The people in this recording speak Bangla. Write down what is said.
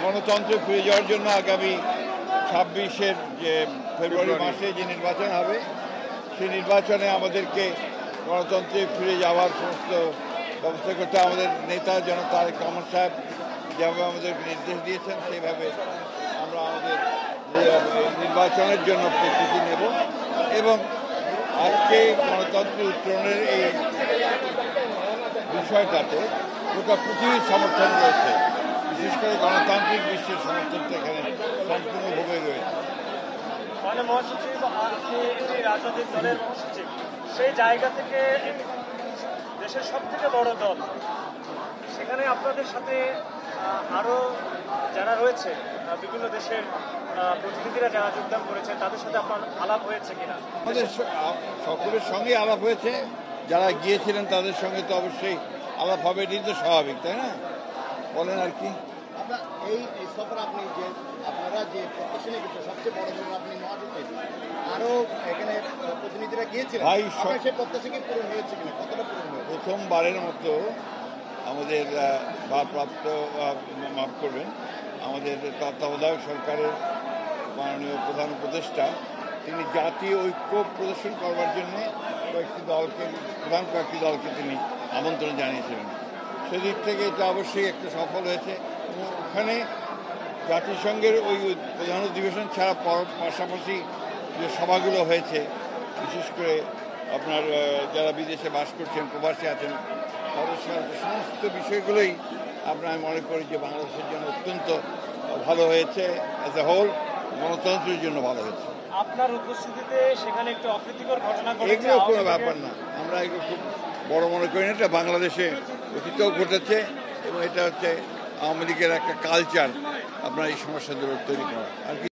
গণতন্ত্র ফিরে যাওয়ার জন্য আগামী 26 যে ফেব্রুয়ারি মাসে যে নির্বাচন হবে সেই নির্বাচনে আমাদেরকে গণতন্ত্রে ফিরে যাওয়ার সমস্ত ব্যবস্থা করতে আমাদের নেতা যেন তারেক রহমান সাহেব যেভাবে আমাদেরকে নির্দেশ দিয়েছেন সেইভাবে আমরা আমাদের নির্বাচনের জন্য প্রস্তুতি নেব এবং আজকে গণতন্ত্রের উত্তরণের এই বিষয়টাতে গোটা পৃথিবীর সমর্থন রয়েছে, বিশেষ করে গণতান্ত্রিক বিশ্বের সমর্থনটা এখানে সম্পূর্ণভাবে রয়েছে। মানে মহাসচিব, আপনি একটি রাজনৈতিক দলের মহাসচিব, সেই জায়গা থেকে দেশের সব থেকে বড় দল, সেখানে আপনাদের সাথে আরও যারা রয়েছে বিভিন্ন দেশের প্রতিনিধিরা যারা যোগদান করেছে তাদের সাথে আপনার আলাপ হয়েছে কিনা? আমাদের সকলের সঙ্গে আলাপ হয়েছে, যারা গিয়েছিলেন তাদের সঙ্গে তো অবশ্যই আলাপ হবে, এটাই তো স্বাভাবিক, তাই না? বলেন আর কি। এই সফর আপনি যে আপনারা যে প্রত্যাশী সবচেয়ে বড় জন্য আপনি মহাসচিব, আরও এখানে প্রতিনিধিরা গিয়েছিলেন, ভাই সেই প্রত্যাশা কি পূরণ হয়েছে কিনা, কতটা পূরণ হয়েছে? প্রথমবারের মতো আমাদের ভারপ্রাপ্ত মাফ করবেন, আমাদের তত্ত্বাবধায়ক সরকারের মাননীয় প্রধান উপদেষ্টা তিনি জাতীয় ঐক্য প্রদর্শন করবার জন্য কয়েকটি দলকে তিনি আমন্ত্রণ জানিয়েছিলেন। সেদিক থেকে এটা অবশ্যই একটা সফল হয়েছে এবং ওখানে জাতিসংঘের ওই প্রধান অধিবেশন ছাড়া পাশাপাশি যে সভাগুলো হয়েছে, বিশেষ করে আপনার যারা বিদেশে বাস করছেন, প্রবাসী আছেন, তাদের সমস্ত বিষয়গুলোই আমি মনে করি যে বাংলাদেশের জন্য অত্যন্ত ভালো হয়েছে, অ্যাজ এ হোল গণতন্ত্রের জন্য ভালো হয়েছে। আপনার উপস্থিতিতে সেখানে একটু অপ্রীতিকর ঘটনা ঘটেছে, এগুলো কোনো ব্যাপার না, আমরা এগুলো খুব বড় মনে করি না। এটা বাংলাদেশে অতীতেও ঘটেছে এবং এটা হচ্ছে আওয়ামী লীগের একটা কালচার আপনার এই সমস্যাগুলো তৈরি করা আর কি।